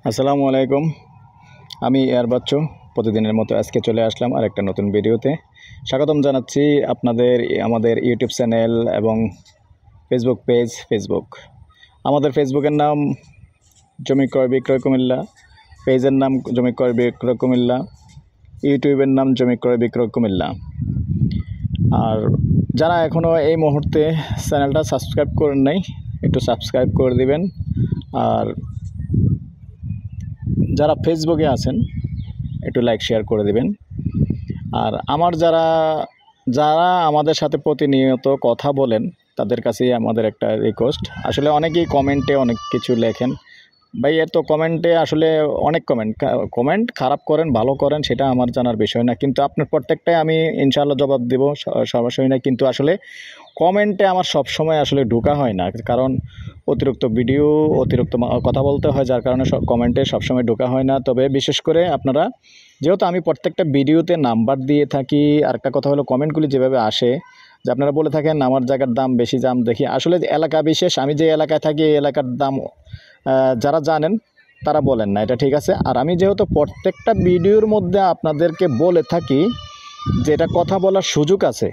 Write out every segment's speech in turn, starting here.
আসসালামু আলাইকুম। আমি এয়ার বাচ্চু প্রতিদিনের মতো আজকে চলে আসলাম আর একটা নতুন ভিডিওতে স্বাগতম জানাচ্ছি আপনাদের আমাদের ইউটিউব চ্যানেল এবং ফেসবুক পেজ। আমাদের ফেসবুকের নাম জমি ক্রয় বিক্রয় কুমিল্লা, পেজের নাম জমি ক্রয় বিক্রয় কুমিল্লা, ইউটিউবের নাম জমি ক্রয় বিক্রয় কুমিল্লা। আর যারা এখনও এই মুহূর্তে চ্যানেলটা সাবস্ক্রাইব করেন নাই, একটু সাবস্ক্রাইব করে দিবেন। আর যারা ফেসবুকে আছেন একটু লাইক শেয়ার করে দিবেন। আর আমার যারা আমাদের সাথে প্রতিনিয়ত কথা বলেন তাদের কাছেই আমাদের একটা রিকোয়েস্ট। আসলে অনেকেই কমেন্টে অনেক কিছু লেখেন, ভাই এর তো কমেন্টে আসলে অনেক কমেন্ট খারাপ করেন ভালো করেন সেটা আমার জানার বিষয় না, কিন্তু আপনার প্রত্যেকটাই আমি ইনশাআল্লাহ জবাব দেব, সমস্যা না। কিন্তু আসলে কমেন্টে আমার সব সময় আসলে ঢোকা হয় না, কারণ অতিরিক্ত ভিডিও অতিরিক্ত কথা বলতে হয়, যার কারণে কমেন্টে সবসময় ঢোকা হয় না। তবে বিশেষ করে আপনারা, যেহেতু আমি প্রত্যেকটা ভিডিওতে নাম্বার দিয়ে থাকি, আর একটা কথা হলো কমেন্টগুলি যেভাবে আসে যে আপনারা বলে থাকেন আমার জায়গার দাম বেশি, দাম দেখি আসলে এলাকা বিশেষ, আমি যে এলাকায় থাকি এই এলাকার দাম যারা জানেন তারা বলেন না, এটা ঠিক আছে। আর আমি যেহেতু প্রত্যেকটা ভিডিওর মধ্যে আপনাদেরকে বলে থাকি যে এটা কথা বলার সুযোগ আছে,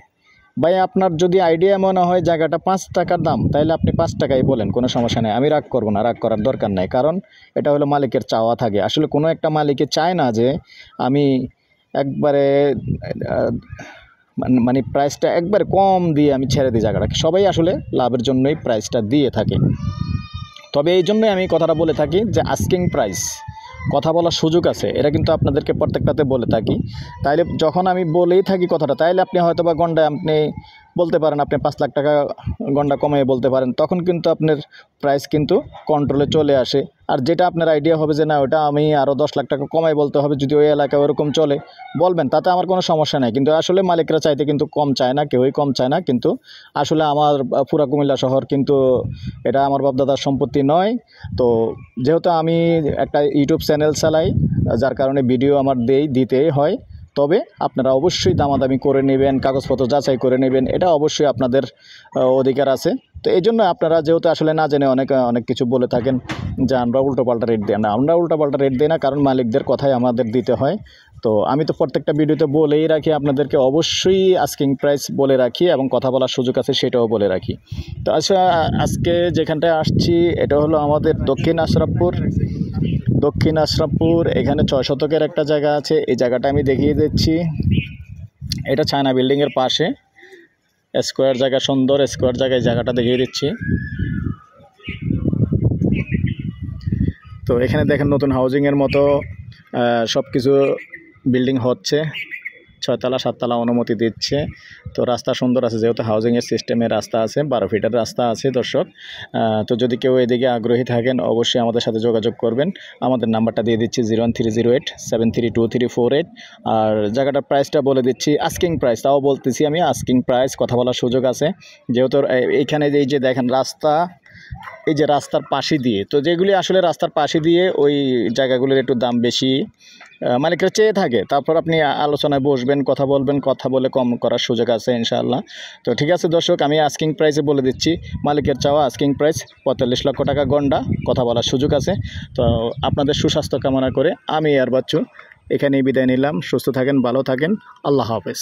ভাই আপনার যদি আইডিয়া মনে হয় জায়গাটা 5 টাকার দাম, তাহলে আপনি 5 টাকাই বলেন, কোনো সমস্যা নেই, আমি রাগ করবো না, রাগ করার দরকার নাই। কারণ এটা হলো মালিকের চাওয়া থাকে। আসলে কোনো একটা মালিকে চায় না যে আমি একবারে মানে প্রাইসটা একবারে কম দিয়ে আমি ছেড়ে দিই জায়গাটা। সবাই আসলে লাভের জন্যই প্রাইসটা দিয়ে থাকে। তবে এই জন্যই আমি কথাটা বলে থাকি যে আস্কিং প্রাইস, কথা বলার সুযোগ আছে, এটা কিন্তু আপনাদেরকে প্রত্যেকটাতে বলে থাকি। তাইলে যখন আমি বলেই থাকি কথাটা, তাইলে আপনি হয়তো বা গন্ডায় আপনি বলতে পারেন আপনি 5 লাখ টাকা গন্ডা কমিয়ে বলতে পারেন, তখন কিন্তু আপনার প্রাইস কিন্তু কন্ট্রোলে চলে আসে। আর যেটা আপনার আইডিয়া হবে যে না ওটা আমি আরও 10 লাখ টাকা কমাই বলতে হবে, যদি ওই এলাকায় ওরকম চলে বলবেন, তাতে আমার কোনো সমস্যা নেই। কিন্তু আসলে মালিকরা চাইতে কিন্তু কম চায় না, কেউই কম চায় না। কিন্তু আসলে আমার পুরা কুমিল্লা শহর কিন্তু এটা আমার বাপদাদার সম্পত্তি নয়। তো যেহেতু আমি একটা ইউটিউব চ্যানেল চালাই, যার কারণে ভিডিও আমার দিতেই হয়। তবে আপনারা অবশ্যই দামাদামি করে নেবেন, কাগজপত্র যাচাই করে নেবেন, এটা অবশ্যই আপনাদের অধিকার আছে। তো এই জন্য আপনারা যেহেতু আসলে না জেনে অনেক কিছু বলে থাকেন যে আমরা উল্টোপাল্টা রেট দিই না, আমরা উল্টোপাল্টা রেট দিই না, কারণ মালিকদের কথাই আমাদের দিতে হয়। তো আমি তো প্রত্যেকটা ভিডিওতে বলেই রাখি আপনাদেরকে, অবশ্যই আস্কিং প্রাইস বলে রাখি এবং কথা বলার সুযোগ আছে সেটাও বলে রাখি। তো আচ্ছা, আজকে যেখানটায় আসছি এটা হলো আমাদের দক্ষিণ আশরাফপুর। এখানে 6 শতকের একটা জায়গা আছে, এই জায়গাটা আমি দেখিয়ে দিচ্ছি। এটা চায়না বিল্ডিংয়ের পাশে স্কোয়ার জায়গা, সুন্দর স্কোয়ার জায়গায় জায়গাটা দেখিয়ে দিচ্ছি। তো এখানে দেখেন নতুন হাউজিংয়ের মতো সব কিছু বিল্ডিং হচ্ছে, 6 তলা 7 তলা অনুমতি দিচ্ছে। তো রাস্তা সুন্দর আছে, যেহেতু হাউজিংয়ের সিস্টেমের রাস্তা আছে, 12 ফিটের রাস্তা আছে দর্শক। তো যদি কেউ এদিকে আগ্রহী থাকেন অবশ্যই আমাদের সাথে যোগাযোগ করবেন। আমাদের নাম্বারটা দিয়ে দিচ্ছি 01308732348। আর জায়গাটার প্রাইসটা বলে দিচ্ছি, আস্কিং প্রাইস, তাও বলতেছি আমি আস্কিং প্রাইস, কথা বলার সুযোগ আছে। যেহেতু এইখানে এই যে দেখেন রাস্তা, এই যে রাস্তার পাশে দিয়ে, তো যেগুলি আসলে রাস্তার পাশে দিয়ে ওই জায়গাগুলির একটু দাম বেশি মালিকরা চেয়ে থাকে। তারপর আপনি আলোচনায় বসবেন, কথা বলবেন, কথা বলে কম করার সুযোগ আছে ইনশাআল্লাহ। তো ঠিক আছে দর্শক, আমি আস্কিং প্রাইসে বলে দিচ্ছি, মালিকের চাওয়া আস্কিং প্রাইস 45 লক্ষ টাকা গন্ডা, কথা বলার সুযোগ আছে। তো আপনাদের সুস্বাস্থ্য কামনা করে আমি এয়ার বাচ্চু এখানেই বিদায় নিলাম। সুস্থ থাকেন, ভালো থাকেন, আল্লাহ হাফেজ।